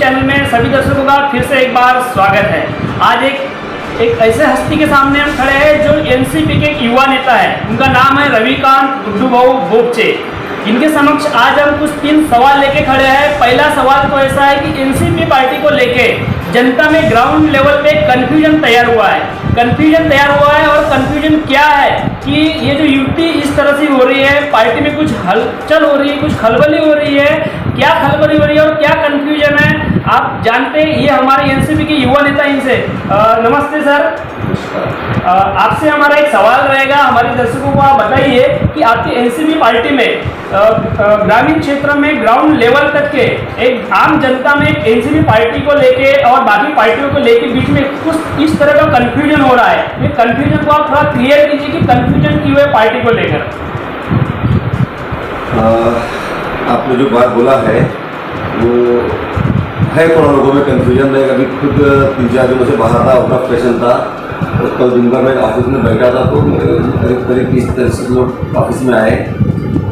Channel में सभी दर्शकों का फिर से एक बार स्वागत है। आज एक ऐसे हस्ती के सामने हम खड़े हैं जो एनसीपी के एक युवा नेता है। उनका नाम है रविकांत गुड्डूभाऊ बोपचे। इनके समक्ष आज हम कुछ 3 सवाल लेके खड़े हैं। पहला सवाल तो ऐसा है कि एनसीपी पार्टी को लेके जनता में ग्राउंड लेवल पे कन्फ्यूजन तैयार हुआ है और कन्फ्यूजन क्या है कि ये जो युक्ति इस तरह से हो रही है, पार्टी में कुछ हलचल हो रही है, कुछ खलबली हो रही है, क्या खलबली हो रही है और क्या कन्फ्यूजन है आप जानते हैं। ये हमारे एनसीपी के युवा नेता इनसे। नमस्ते सर, आपसे हमारा एक सवाल रहेगा। हमारे दर्शकों को आप बताइए कि आपकी एनसीपी पार्टी में ग्रामीण क्षेत्र में ग्राउंड लेवल तक के एक आम जनता में एनसीपी पार्टी को लेके और बाकी पार्टियों को लेके बीच में कुछ इस तरह का कन्फ्यूजन हो रहा है। ये कन्फ्यूजन को आप थोड़ा क्लियर कीजिए कि कन्फ्यूजन क्यों है पार्टी को लेकर। आपने जो बात बोला है वो है, थोड़ा लोगों में कन्फ्यूजन है। अभी खुद 3-4 दिनों से बाहर था, अपना ऑपरेशन था और कल दिन भर मैं ऑफिस में बैठा था तो करीब 30 लोग ऑफिस में आए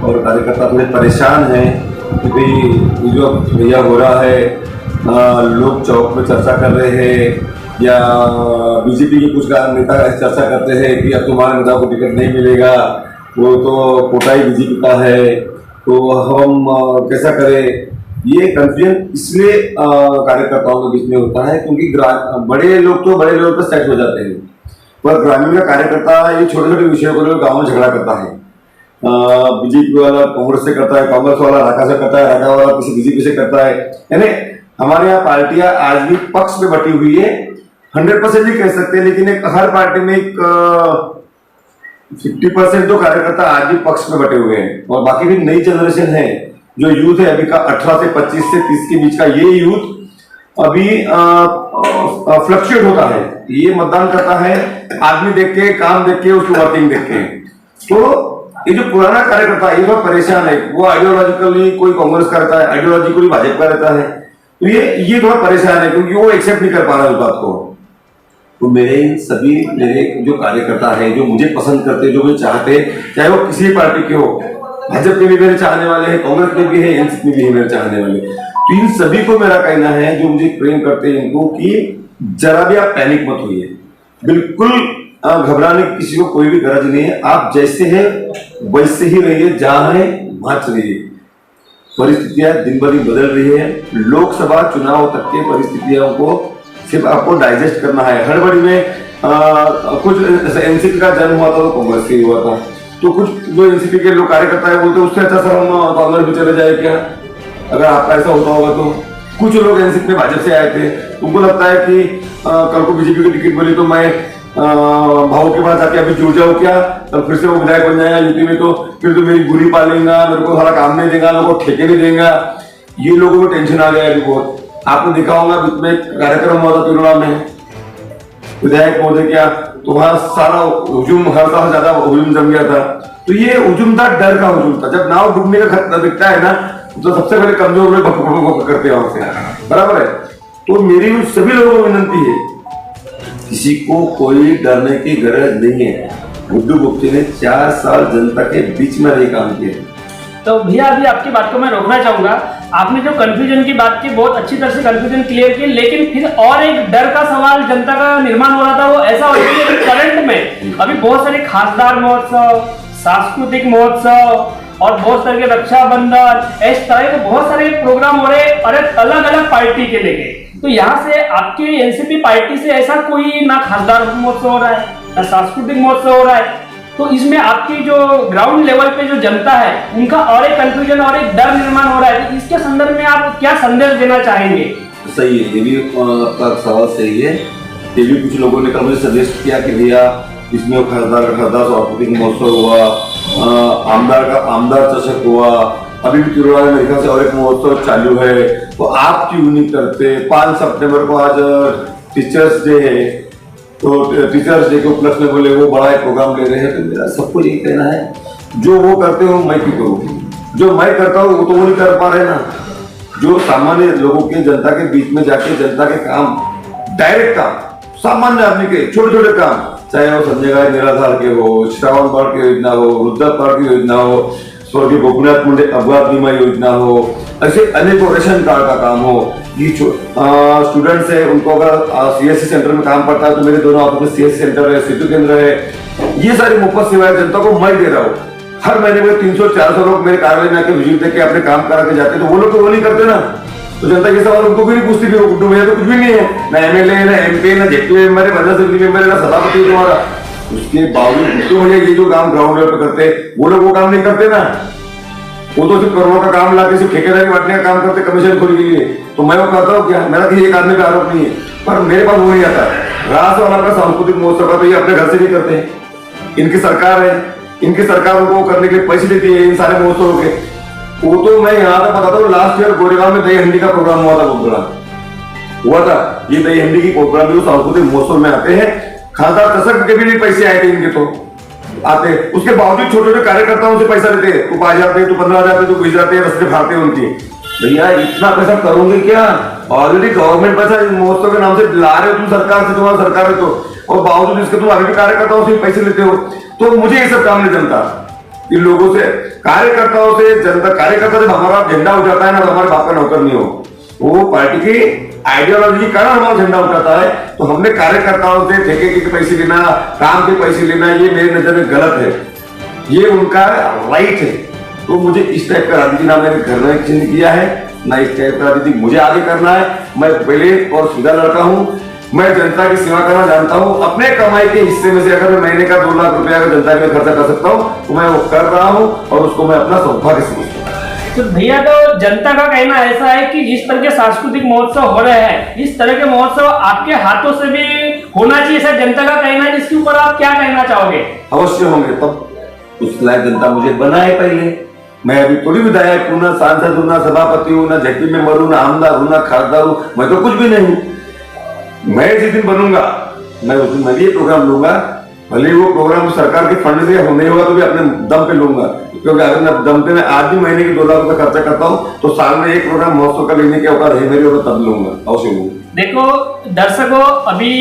और कार्यकर्ता थोड़े परेशान हैं कि भाई जो भैया हो रहा है, लोग चौक में चर्चा कर रहे हैं या बीजेपी के कुछ नेता चर्चा करते हैं कि अब तुम्हारे नेता को टिकट नहीं मिलेगा, वो तो कोटा ही बीजेपी का है, तो हम कैसा करें। ये कंफ्यूजन इसलिए कार्यकर्ताओं के बीच में होता है क्योंकि बड़े लोग तो बड़े लेवल पर सेट हो जाते हैं, पर ग्रामीण का कार्यकर्ता ये छोटे छोटे विषयों को लेकर गाँव में झगड़ा करता है। बीजेपी वाला कांग्रेस से करता है, कांग्रेस वाला राका से करता है, राका वाला किसी बीजेपी से करता है। यानी हमारे यहाँ पार्टियां आज भी पक्ष में बटी हुई है, 100% नहीं कह सकते, लेकिन एक हर पार्टी में एक 50% तो कार्यकर्ता आज भी पक्ष में बटे हुए हैं और बाकी भी नई जनरेशन है जो यूथ है अभी का 18 से 25 से 30 के बीच का। ये यूथ अभी फ्लक्चुएट होता है, ये मतदान करता है आदमी देख के, काम देख के, उसकी वर्किंग देख के। तो ये जो पुराना कार्यकर्ता है ये बहुत परेशान है, वो आइडियोलॉजिकली कोई कांग्रेस का रहता है, आइडियोलॉजिकली भाजपा का रहता है, तो ये थोड़ा परेशान है क्योंकि वो एक्सेप्ट नहीं कर पा रहा है उस बात को। तो मेरे जो कार्यकर्ता है, जो मुझे पसंद करते, जो मुझे चाहते, चाहे वो किसी पार्टी के हो, भाजपा में भी मेरे चाहने वाले हैं, कांग्रेस में भी है, एनसीपी में भी है मेरे चाहने वाले, तो इन सभी को मेरा कहना है जो मुझे प्रेम करते हैं इनको कि जरा भी आप पैनिक मत होइए, बिल्कुल घबराने की किसी को कोई भी गरज नहीं है। आप जैसे हैं वैसे ही रहिए, जहां है वहां चलिए। परिस्थितियां दिन ब दिन बदल रही है, लोकसभा चुनाव तक के परिस्थितियों को सिर्फ आपको डाइजेस्ट करना है। हड़बड़ी में कुछ एनसीपी का जन्म हुआ था तो कांग्रेस से हुआ था, तो कुछ जो एनसीपी के लोग कार्यकर्ता है बोलते उससे अच्छा सर हम कांग्रेस में चले जाए क्या, अगर आपका ऐसा होता होगा तो। कुछ लोग एनसीपी में भाजपा से आए थे, उनको लगता है कि कल को बीजेपी की टिकट मिली तो मैं भाव के पास जाके अभी जुड़ जाऊं क्या, तब फिर से वो विधायक बन जाएगा यूपी में, तो फिर तो मेरी बुरी पालेगा, मेरे को सारा काम नहीं देगा, मेरे को ठेके नहीं देगा। ये लोगों को टेंशन आ गया है अभी बहुत। आपने देखा होगा बीच में कार्यक्रम हुआ था तिरुड़ा में, विधायक महोदय क्या तो वहां सारा हुजूम, हर साल ज्यादा हुजूम जम गया था। तो ये हुजूम था, डर का हुजूम था। जब नाव डूबने का खतरा दिखता है ना तो सबसे पहले कमजोर लोग भक करते हैं वहां से, बराबर है। तो मेरी सभी लोगों को विनंती है, किसी को कोई डरने की गरज नहीं है। गुड्डू बोपचे ने 4 साल जनता के बीच में रही काम किया। तो भैया अभी आपकी बात को मैं रोकना चाहूंगा। आपने जो कन्फ्यूजन की बात की, बहुत अच्छी तरह से कन्फ्यूजन क्लियर की, लेकिन फिर और एक डर का सवाल जनता का निर्माण हो रहा था। वो ऐसा हो रहा है कि करंट में अभी बहुत सारे खासदार महोत्सव, सांस्कृतिक महोत्सव और बहुत तरह के रक्षाबंधन, इस तरह के बहुत सारे प्रोग्राम हो रहे और अलग अलग पार्टी के लेके। तो यहाँ से आपकी एनसीपी पार्टी से ऐसा कोई ना खासदार महोत्सव हो रहा है, ना सांस्कृतिक महोत्सव हो रहा है, तो इसमें आपकी जो ग्राउंड लेवल पे जो जनता है उनका और एक कंफ्यूजन और एक डर निर्माण हो रहा है। तो इसके संदर्भ में आप क्या संदेश देना चाहेंगे? सही है, ये भी आपका सवाल सही है। ये भी कुछ लोगों ने कल मुझे सजेस्ट किया कि भैया इसमें खासदार सांस्कृतिक महोत्सव हुआ, आमदार चषक हुआ, अभी भी तिरुड़ा में मेरे ख्याल से और एक महोत्सव चालू है, तो आप क्यों नहीं करते। 5 सितंबर को आज टीचर्स डे है, तो टीचर्स डे के उपलक्ष्य में बोले वो बड़ा एक प्रोग्राम ले रहे हैं। तो मेरा सबको यही कहना है, जो वो करते हो मैं क्यों करूँ, जो मैं करता हूँ वो तो वो नहीं कर पा रहे ना। जो सामान्य लोगों के, जनता के बीच में जाके जनता के काम, डायरेक्ट काम, सामान्य आदमी के छोटे छोटे काम, चाहे वो संजय गाय निराधार के हो, श्रावण बाढ़ की योजना हो, वृद्धाप्य की योजना हो, स्वर्गीय गोपीनाथ मुंडे अपघात बीमा योजना हो, ऐसे अनेकों रेशन कार्ड का काम हो, ये स्टूडेंट्स है उनको अगर सीएससी सेंटर में काम पड़ता है तो मेरे दोनों ऑफिस में सीएससी सेंटर है, सेतु केंद्र है। ये सारी मुफ्त सेवाएं जनता को मैं दे रहा हूँ। हर महीने में 300-400 लोग मेरे कार्यालय में आके विजिट देके अपने काम करा के जाते, तो वो लोग तो वो नहीं करते ना। तो जनता के सवाल उनको भी नहीं पूछती कि गुड्डू भैया तो कुछ भी नहीं है, ना एमएलए, ना एमपी, ना जेपी मेंबर है, बंदा असेंबली मेंबर है, ना सभापति तुम्हारा। उसके बावजूद गुड्डू भैया ये जो काम ग्राउंड लेवल पे करते वो लोग वो काम नहीं करते ना। वो तो सिर्फ करोड़ों का काम लाके सिर्फ ठेकेदारी बांटने का काम करते कमीशन खोल के लिए। तो मैं वो कहता हूँ क्या, मेरा किसी एक आदमी पे आरोप नहीं है, पर मेरे पास वो नहीं आता। रास वाला का सांस्कृतिक महोत्सव का तो ये अपने घर से नहीं करते हैं। इनकी सरकार है, इनकी सरकार उनको करने के लिए पैसे देती है इन सारे महोत्सवों के। वो तो मैं यहाँ तक बताता हूँ, लास्ट ईयर गोरेगांव में दही हंडी का प्रोग्राम हुआ था, बहुत बड़ा हुआ था। ये दही हंडी की प्रोग्राम जो सांस्कृतिक महोत्सव में आते हैं, खासदार दशक के भी नहीं पैसे आए थे इनके, तो आते। उसके बावजूद छोटे छोटे कार्यकर्ताओं से पैसा लेते, तू 5,000 तू 15,000 तू गुजराते रस्ते फाड़ते उनकी। भैया इतना पैसा करोगे क्या? ऑलरेडी गवर्नमेंट पैसा महोत्सव के नाम से ला रहे हो तुम सरकार से, तुम्हारा सरकार है तो, और बावजूद इसके तुम आगे भी कार्यकर्ताओं से पैसे लेते हो। तो मुझे ये सब काम नहीं जमता। इन लोगों से, कार्यकर्ताओं से, जनता, कार्यकर्ता जब हमारा झंडा उठाता है ना तो हमारे बाप का नौकर नहीं हो, वो पार्टी की आइडियोलॉजी के कारण हमारा झंडा उठाता है। तो हमने कार्यकर्ताओं से ठेके के पैसे लेना, काम के पैसे लेना, ये मेरी नजर में गलत है, ये उनका राइट है। तो मुझे इस टाइप का राजनीति ना मेरे घर में चिन्ह किया है, ना इस टाइप का राजनीति मुझे आगे करना है। मैं पहले और सीधा लड़का हूँ, मैं जनता की सेवा करना जानता हूँ। अपने कमाई के हिस्से में से अगर मैं महीने का 2 लाख रुपया अगर जनता के खर्चा कर सकता हूँ तो मैं वो कर रहा हूँ, और उसको मैं अपना सौभाग्य समझता हूँ। तो भैया, तो जनता का कहना ऐसा है कि जिस तरह के सांस्कृतिक महोत्सव हो रहे हैं, इस तरह के महोत्सव आपके हाथों से भी होना चाहिए, ऐसा जनता का कहना है, जिसके ऊपर आप क्या कहना चाहोगे? अवश्य होंगे, तब उस लायक जनता मुझे बनाए। पहले मैं अभी थोड़ी विधायक हूँ, ना सांसद हूँ, ना सभापति हूँ, ना जेपी मेंबर हूँ, ना आमदार हूँ, ना खासदार हूँ, मैं तो कुछ भी नहीं हूँ। मैं जिस दिन बनूंगा मैं उस दिन मैं भी ये प्रोग्राम लूंगा, भले वो प्रोग्राम सरकार के फंड से नहीं होगा तो भी अपने दम पे लूंगा। क्योंकि अगर दम पे मैं आज भी महीने के 2 लाख रुपए खर्चा करता हूँ तो साल में एक प्रोग्राम महोत्सव का लेने की औकात है मेरी, और तब लूंगा, अवश्य लूंगा। देखो दर्शकों, अभी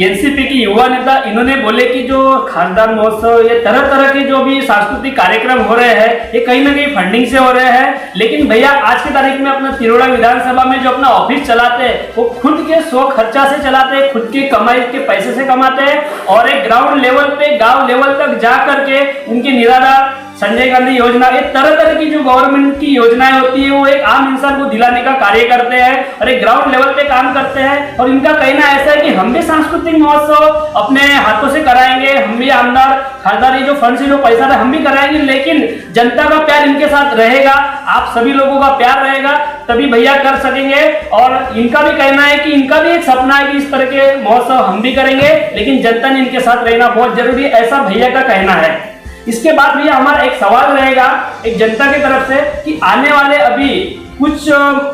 एनसीपी की युवा नेता इन्होंने बोले कि जो खासदार महोत्सव, ये तरह तरह के जो भी सांस्कृतिक कार्यक्रम हो रहे हैं, ये कहीं ना कहीं फंडिंग से हो रहे हैं। लेकिन भैया आज की तारीख में अपना तिरोड़ा विधानसभा में जो अपना ऑफिस चलाते हैं वो खुद के स्व खर्चा से चलाते हैं, खुद की कमाई के पैसे से कमाते हैं, और एक ग्राउंड लेवल पे, गाँव लेवल तक जा करके उनकी निराधार संजय गांधी योजना, ये तरह तरह की जो गवर्नमेंट की योजनाएं होती है वो एक आम इंसान को दिलाने का कार्य करते हैं और एक ग्राउंड लेवल पे काम करते हैं। और इनका कहना ऐसा है कि हम भी सांस्कृतिक महोत्सव अपने हाथों से कराएंगे, हम भी आमदार खासदार जो फंड से जो पैसा है हम भी कराएंगे, लेकिन जनता का प्यार इनके साथ रहेगा, आप सभी लोगों का प्यार रहेगा, तभी भैया कर सकेंगे। और इनका भी कहना है कि इनका भी एक सपना है कि इस तरह के महोत्सव हम भी करेंगे, लेकिन जनता ने इनके साथ रहना बहुत जरूरी है, ऐसा भैया का कहना है। इसके बाद भैया हमारा एक सवाल रहेगा एक जनता की तरफ से कि आने वाले अभी कुछ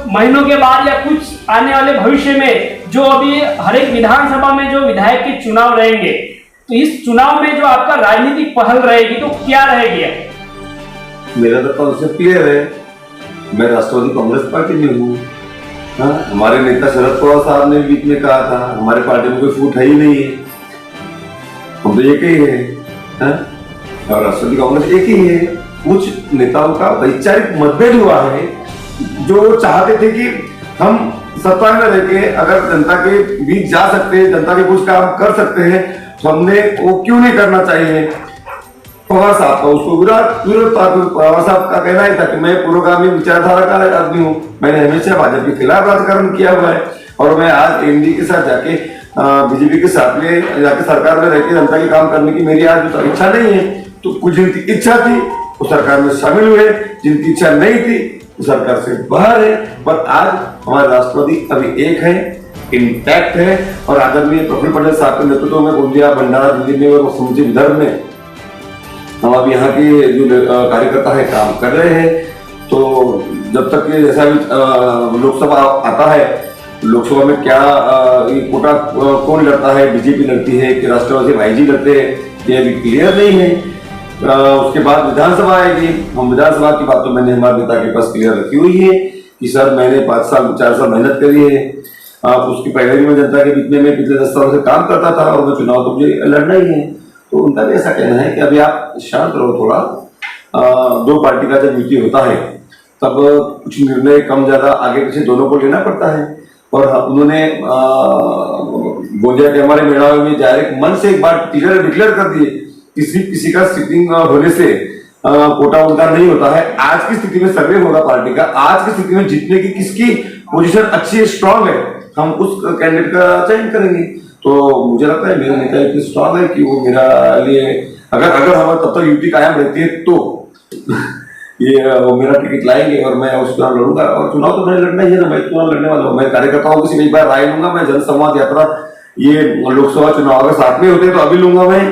महीनों के बाद या कुछ आने वाले भविष्य में जो अभी हर एक विधानसभा में जो विधायक के चुनाव रहेंगे, तो इस चुनाव में जो आपका राजनीतिक पहल रहेगी तो क्या रहेगी? मेरा तो कॉन्सेप्ट क्लियर है, मैं राष्ट्रवादी कांग्रेस पार्टी में हूँ। हमारे नेता शरद पवार साहब ने बीच में कहा था हमारे पार्टी में कोई फूट है ही नहीं है, हम तो एक ही है, और राष्ट्रवादी कांग्रेस एक ही है। कुछ नेताओं का वैचारिक मतभेद हुआ है, जो चाहते थे कि हम सत्ता में रहकर अगर जनता के बीच जा सकते हैं, जनता के कुछ काम कर सकते हैं, तो हमने वो क्यों नहीं करना चाहिए। पवार साहब का उसको विरोध था। पवार साहब का कहना है था कि मैं पुरोगामी विचारधारा का आदमी हूँ, मैंने हमेशा भाजपा के खिलाफ राजकारण किया हुआ है, और मैं आज एनडीए के साथ जाके बीजेपी के साथ में जाके सरकार में रहकर जनता के काम करने की मेरी आज इच्छा नहीं है। तो कुछ जिनकी इच्छा थी वो सरकार में शामिल हुए, जिनकी इच्छा नहीं थी वो सरकार से बाहर है। पर आज हमारे राष्ट्रवादी अभी एक है, इंटैक्ट है, और आदरणीय प्रफुल्ल पटेल साहब के नेतृत्व में गोंदिया, भंडारा, दिल्ली में और समूचे विदर्भ में हम अब यहाँ के जो कार्यकर्ता है काम कर रहे हैं। तो जब तक ये जैसा लोकसभा आता है, लोकसभा में क्या ये कोटा कौन लड़ता है, बीजेपी लड़ती है कि राष्ट्रवादी भाईजी लड़ते हैं, ये अभी क्लियर नहीं है। उसके बाद विधानसभा आएगी, हम विधानसभा की बात तो मैंने हमारे नेता के पास क्लियर रखी हुई है कि सर मैंने 4 साल मेहनत करी है। उसकी पहले भी मैं जनता के बीच में मैं पिछले 10 सालों से काम करता था, और मैं चुनाव तो मुझे लड़ना ही है। तो उनका भी ऐसा कहना है कि अभी आप शांत रहो थोड़ा, 2 पार्टी का जब युति होता है तब कुछ निर्णय कम ज्यादा आगे पीछे दोनों को लेना पड़ता है। और उन्होंने गोंदिया के हमारे मेड़ावे में डायरेक्ट मन से एक बार डिक्लेयर कर दिए, किसी का सिटिंग होने से कोटा उनका नहीं होता है। आज की स्थिति में सर्वे होगा पार्टी का, आज की स्थिति में जीतने की किसकी पोजीशन अच्छी है, स्ट्रांग है, हम उस कैंडिडेट का चयन करेंगे। तो मुझे लगता है मेरा नेता इतनी स्ट्रांग है कि वो मेरा लिए अगर हमारा तब तक यूपी कायम रहती है तो ये वो मेरा टिकट लाएंगे और मैं उस चुनाव लड़ूंगा। और चुनाव तो मैंने लड़ना ही है ना, मैं चुनाव लड़ने वाला हूँ। मैं कार्यकर्ताओं की सिर्फ एक बार राय लूंगा, मैं जनसंवाद यात्रा ये लोकसभा चुनाव अगर साथ में होते तो अभी लूंगा मैं,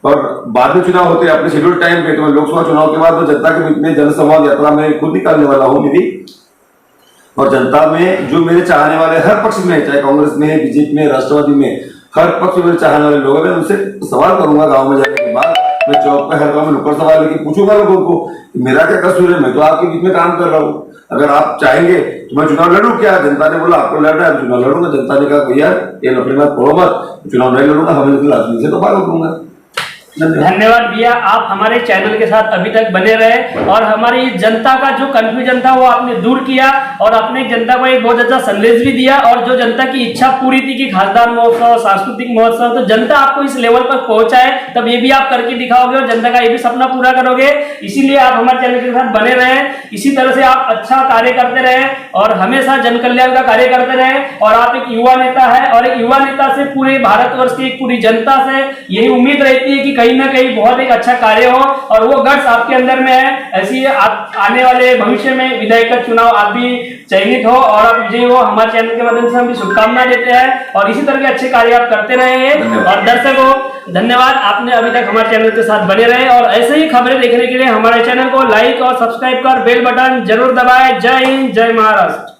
और बाद में चुनाव होते अपने शेड्यूल टाइम पे, तो मैं लोकसभा चुनाव के बाद तो जनता के बीच में जनसंवाद यात्रा में खुद निकालने वाला हूँ मेरी। और जनता में जो मेरे चाहने वाले हर पक्ष में, चाहे कांग्रेस में, बीजेपी में, राष्ट्रवादी में, हर पक्ष में मेरे चाहने वाले लोग हैं, मैं उनसे सवाल करूंगा गांव में जाने के बाद, मैं चौक पे हर गांव में नुक्कड़ सवाल लेके पूछूंगा लोगों को मेरा क्या कसूर है, मैं तो आपके बीच में काम कर रहा हूँ, अगर आप चाहेंगे तो मैं चुनाव लड़ूं क्या। जनता ने बोला आपको लड़ रहा है, चुनाव लड़ूंगा। जनता ने कहा भैया ये अपने बात पढ़ो मत, चुनाव नहीं लड़ूंगा, हमें राजनीति से तो बाहर करूंगा। धन्यवाद भैया, आप हमारे चैनल के साथ अभी तक बने रहे और हमारी जनता का जो कंफ्यूजन था वो आपने दूर किया और आपने जनता को एक बहुत अच्छा संदेश भी दिया। और जो जनता की इच्छा पूरी थी कि खासदार महोत्सव, सांस्कृतिक महोत्सव, तो जनता आपको इस लेवल पर पहुंचाए, तब ये भी आप करके दिखाओगे और जनता का ये भी सपना पूरा करोगे। इसीलिए आप हमारे चैनल के साथ बने रहे, इसी तरह से आप अच्छा कार्य करते रहे और हमेशा जन कल्याण का कार्य करते रहे। और आप एक युवा नेता है और एक युवा नेता से पूरे भारतवर्ष की पूरी जनता से यही उम्मीद रहती है कि कहीं ना कहीं बहुत एक अच्छा कार्य हो, और वो गट्स आपके अंदर में है। ऐसी आप आने वाले भविष्य में विधायक का चुनाव आप भी चयनित हो और आप विजयी हो। हमारे चैनल के माध्यम से हम भी शुभकामनाएं देते हैं और इसी तरह के अच्छे कार्य आप करते रहे। और दर्शकों धन्यवाद, आपने अभी तक हमारे चैनल के साथ बने रहे और ऐसे ही खबरें देखने के लिए हमारे चैनल को लाइक और सब्सक्राइब कर बेल बटन जरूर दबाएं। जय हिंद, जय महाराष्ट्र।